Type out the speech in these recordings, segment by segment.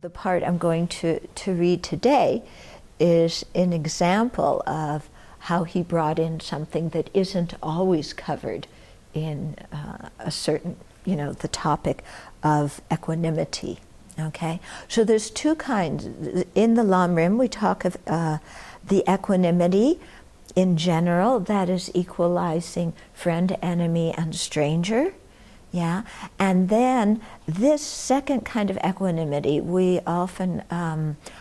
The part I'm going to read today is an example of how he brought in something that isn't always covered in a certain, the topic of equanimity. Okay, so there's two kinds. In the Lamrim, we talk of the equanimity in general, that is equalizing friend, enemy, and stranger. Yeah, and then this second kind of equanimity we often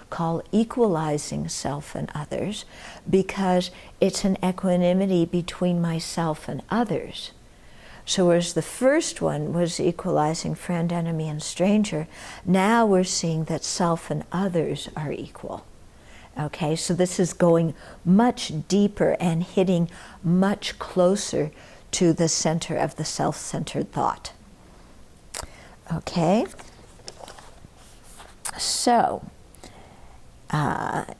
call equalizing self and others, because it's an equanimity between myself and others. So whereas the first one was equalizing friend, enemy, and stranger, now we're seeing that self and others are equal. Okay, so this is going much deeper and hitting much closer to the center of the self-centered thought. Okay, so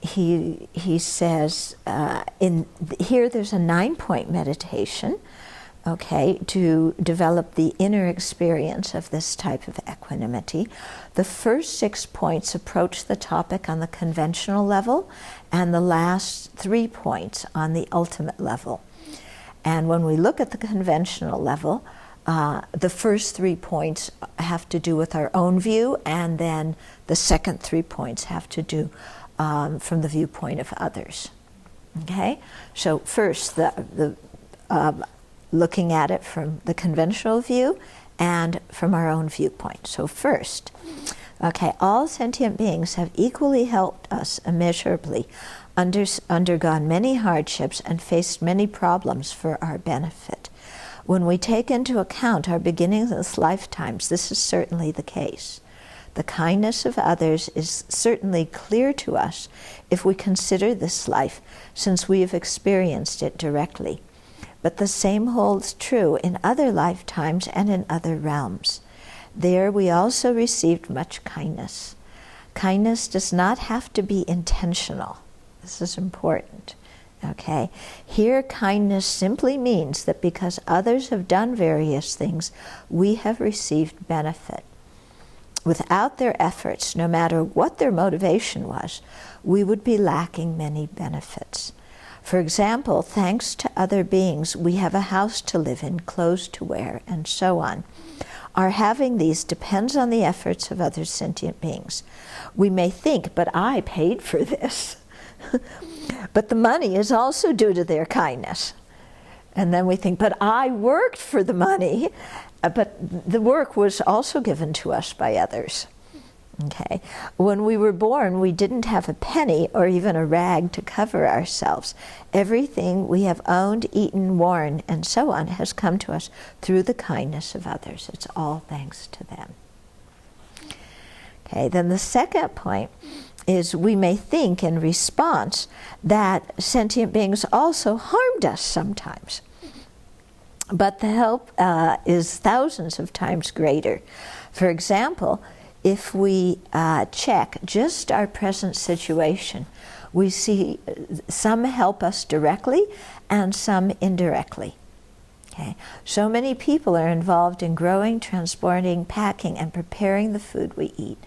he says in here there's a 9-point meditation, okay, to develop the inner experience of this type of equanimity. The first 6 points approach the topic on the conventional level, and the last 3 points on the ultimate level. And when we look at the conventional level, the first 3 points have to do with our own view, and then the second 3 points have to do from the viewpoint of others. Okay, so first the looking at it from the conventional view and from our own viewpoint. So first, okay, all sentient beings have equally helped us immeasurably, undergone many hardships, and faced many problems for our benefit. When we take into account our beginnings and lifetimes, this is certainly the case. The kindness of others is certainly clear to us if we consider this life, since we have experienced it directly. But the same holds true in other lifetimes and in other realms. There we also received much kindness. Kindness does not have to be intentional. This is important. Okay, here kindness simply means that because others have done various things, we have received benefit. Without their efforts, no matter what their motivation was, we would be lacking many benefits. For example, thanks to other beings, we have a house to live in, clothes to wear, and so on. Our having these depends on the efforts of other sentient beings. We may think, but I paid for this. But the money is also due to their kindness. And then we think, but I worked for the money, but the work was also given to us by others. Okay. When we were born, we didn't have a penny or even a rag to cover ourselves. Everything we have owned, eaten, worn, and so on has come to us through the kindness of others. It's all thanks to them. Okay, then the second point is we may think in response that sentient beings also harmed us sometimes. But the help is thousands of times greater. For example, if we check just our present situation, we see some help us directly and some indirectly. Okay. So many people are involved in growing, transporting, packing, and preparing the food we eat.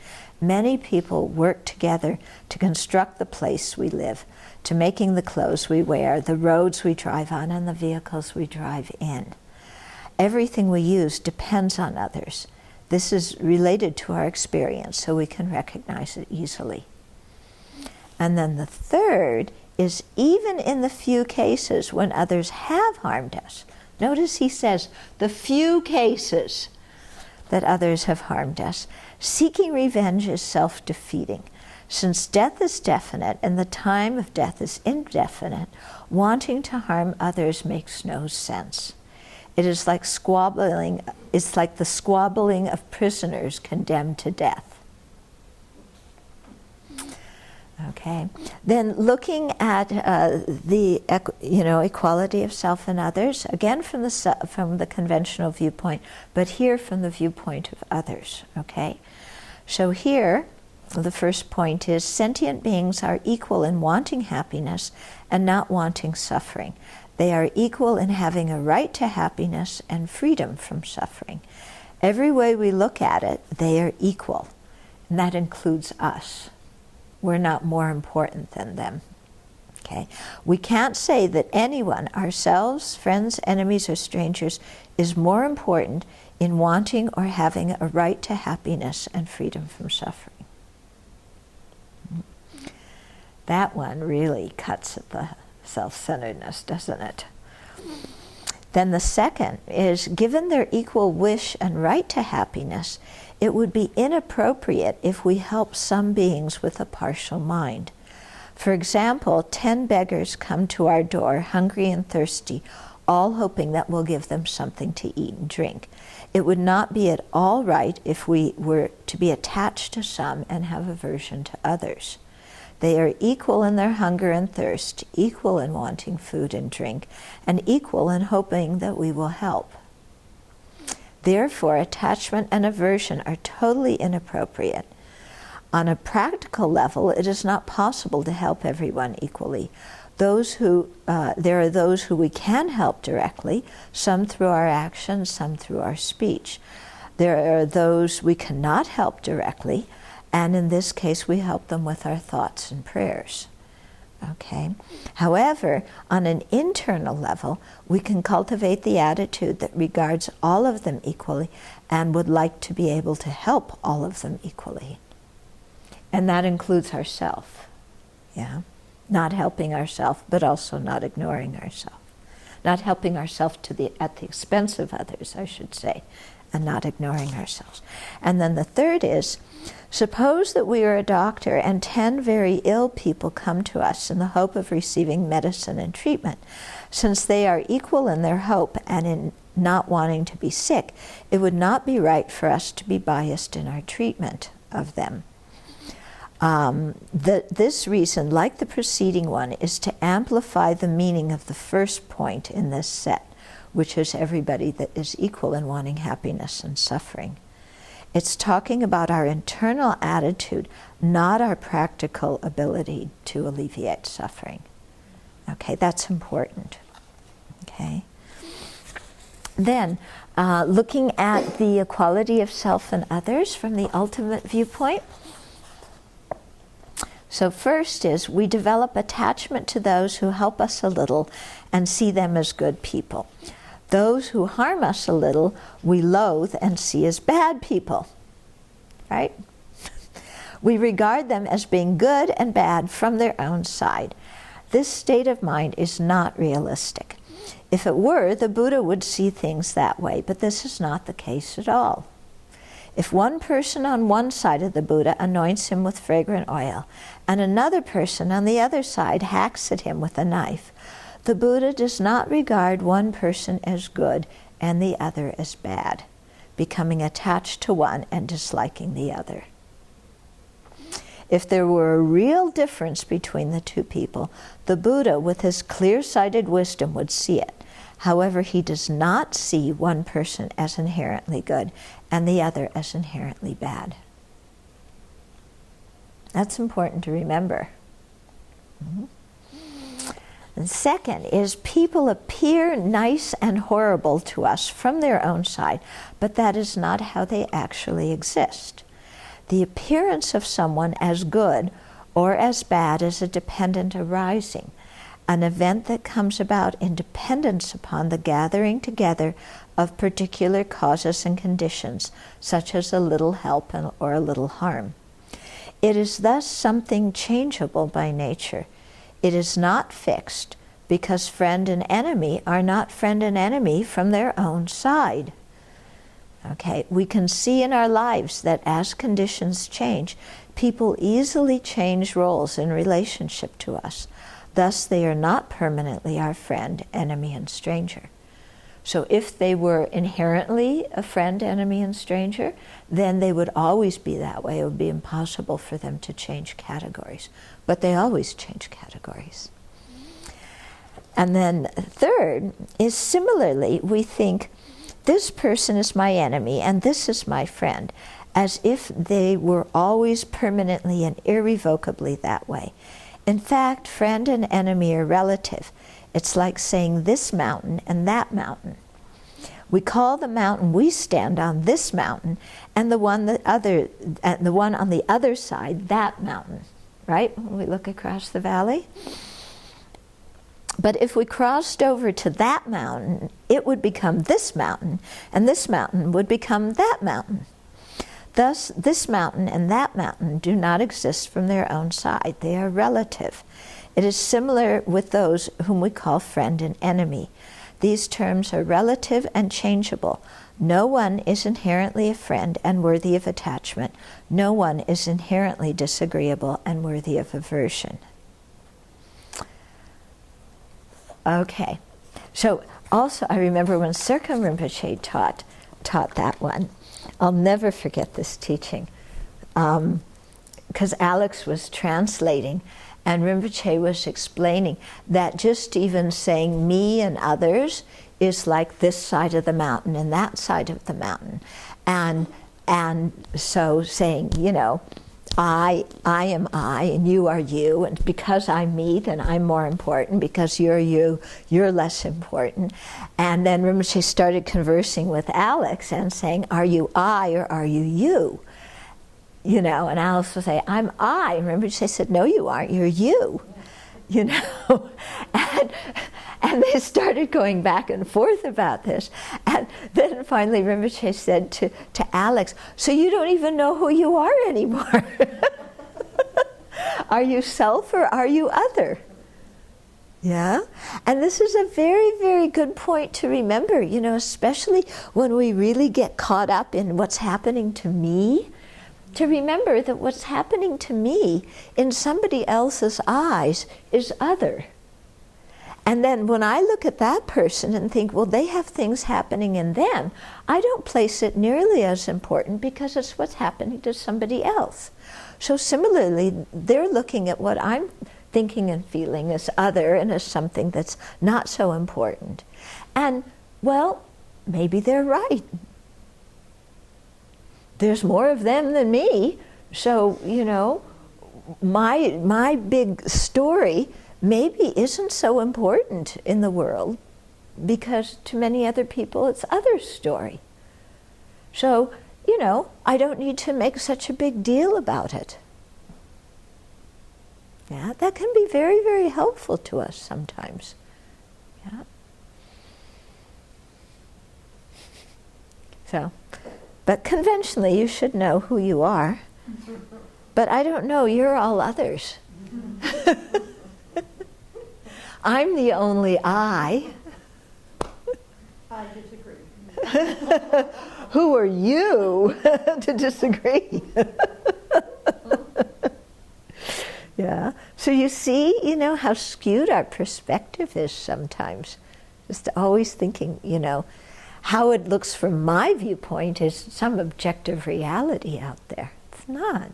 Many people work together to construct the place we live, to making the clothes we wear, the roads we drive on, and the vehicles we drive in. Everything we use depends on others. This is related to our experience, so we can recognize it easily. And then the third is even in the few cases when others have harmed us. Notice he says, the few cases that others have harmed us, seeking revenge is self-defeating. Since death is definite and the time of death is indefinite, wanting to harm others makes no sense. It is like squabbling. It's like the squabbling of prisoners condemned to death. Okay. Then looking at the equality of self and others, again from the conventional viewpoint, but here from the viewpoint of others. Okay. So here, the first point is sentient beings are equal in wanting happiness and not wanting suffering. They are equal in having a right to happiness and freedom from suffering. Every way we look at it, they are equal. And that includes us. We're not more important than them. Okay? We can't say that anyone, ourselves, friends, enemies, or strangers, is more important in wanting or having a right to happiness and freedom from suffering. That one really cuts at the self-centeredness, doesn't it? Then the second is, given their equal wish and right to happiness, it would be inappropriate if we help some beings with a partial mind. For example, 10 beggars come to our door, hungry and thirsty, all hoping that we'll give them something to eat and drink. It would not be at all right if we were to be attached to some and have aversion to others. They are equal in their hunger and thirst, equal in wanting food and drink, and equal in hoping that we will help. Therefore, attachment and aversion are totally inappropriate. On a practical level, it is not possible to help everyone equally. There are those who we can help directly, some through our actions, some through our speech. There are those we cannot help directly, and in this case we help them with our thoughts and prayers. Okay? However, on an internal level, we can cultivate the attitude that regards all of them equally and would like to be able to help all of them equally. And that includes ourselves. Yeah? Not helping ourselves, but also not ignoring ourselves. Not helping ourselves at the expense of others, I should say, and not ignoring ourselves. And then the third is, suppose that we are a doctor and 10 very ill people come to us in the hope of receiving medicine and treatment. Since they are equal in their hope and in not wanting to be sick, it would not be right for us to be biased in our treatment of them. This reason, like the preceding one, is to amplify the meaning of the first point in this set, which is everybody that is equal in wanting happiness and suffering. It's talking about our internal attitude, not our practical ability to alleviate suffering. Okay, that's important. Okay. Then, looking at the equality of self and others from the ultimate viewpoint. So first is, we develop attachment to those who help us a little and see them as good people. Those who harm us a little, we loathe and see as bad people, right? We regard them as being good and bad from their own side. This state of mind is not realistic. If it were, the Buddha would see things that way, but this is not the case at all. If one person on one side of the Buddha anoints him with fragrant oil, and another person on the other side hacks at him with a knife, the Buddha does not regard one person as good and the other as bad, becoming attached to one and disliking the other. If there were a real difference between the two people, the Buddha, with his clear-sighted wisdom, would see it. However, he does not see one person as inherently good and the other as inherently bad. That's important to remember. And second is, people appear nice and horrible to us from their own side, but that is not how they actually exist. The appearance of someone as good or as bad is a dependent arising, an event that comes about in dependence upon the gathering together of particular causes and conditions, such as a little help or a little harm. It is thus something changeable by nature. It is not fixed, because friend and enemy are not friend and enemy from their own side. Okay, we can see in our lives that as conditions change, people easily change roles in relationship to us. Thus, they are not permanently our friend, enemy, and stranger. So if they were inherently a friend, enemy, and stranger, then they would always be that way. It would be impossible for them to change categories. But they always change categories. And then third is, similarly, we think, this person is my enemy and this is my friend, as if they were always permanently and irrevocably that way. In fact, friend and enemy are relative. It's like saying this mountain and that mountain. We call the mountain we stand on this mountain, and the one on the other side that mountain, right? When we look across the valley. But if we crossed over to that mountain, it would become this mountain, and this mountain would become that mountain. Thus, this mountain and that mountain do not exist from their own side. They are relative. It is similar with those whom we call friend and enemy. These terms are relative and changeable. No one is inherently a friend and worthy of attachment. No one is inherently disagreeable and worthy of aversion. Okay, so also I remember when Serkam Rinpoche taught that one. I'll never forget this teaching, because Alex was translating, and Rinpoche was explaining that just even saying me and others is like this side of the mountain and that side of the mountain, and so saying, you know, I am I, and you are you, and because I'm me, then I'm more important. Because you're you, you're less important. And then Rinpoche started conversing with Alex and saying, are you I or are you you? You know, and Alex would say, I'm I. And Rinpoche said, no, you aren't, you're you. You know, and they started going back and forth about this. And then finally Rinpoche said to Alex, so you don't even know who you are anymore. Are you self or are you other? Yeah? And this is a very, very good point to remember, you know, especially when we really get caught up in what's happening to me, to remember that what's happening to me in somebody else's eyes is other. And then when I look at that person and think, well, they have things happening in them, I don't place it nearly as important because it's what's happening to somebody else. So similarly, they're looking at what I'm thinking and feeling as other and as something that's not so important. And, well, maybe they're right. There's more of them than me, so, you know, my big story maybe isn't so important in the world because to many other people it's other story. So, you know, I don't need to make such a big deal about it. Yeah, that can be very, very helpful to us sometimes. Yeah. So, but conventionally you should know who you are. But I don't know, you're all others. I'm the only I. I disagree. Who are you to disagree? Yeah. So you see, you know, how skewed our perspective is sometimes. Just always thinking, you know, how it looks from my viewpoint is some objective reality out there. It's not.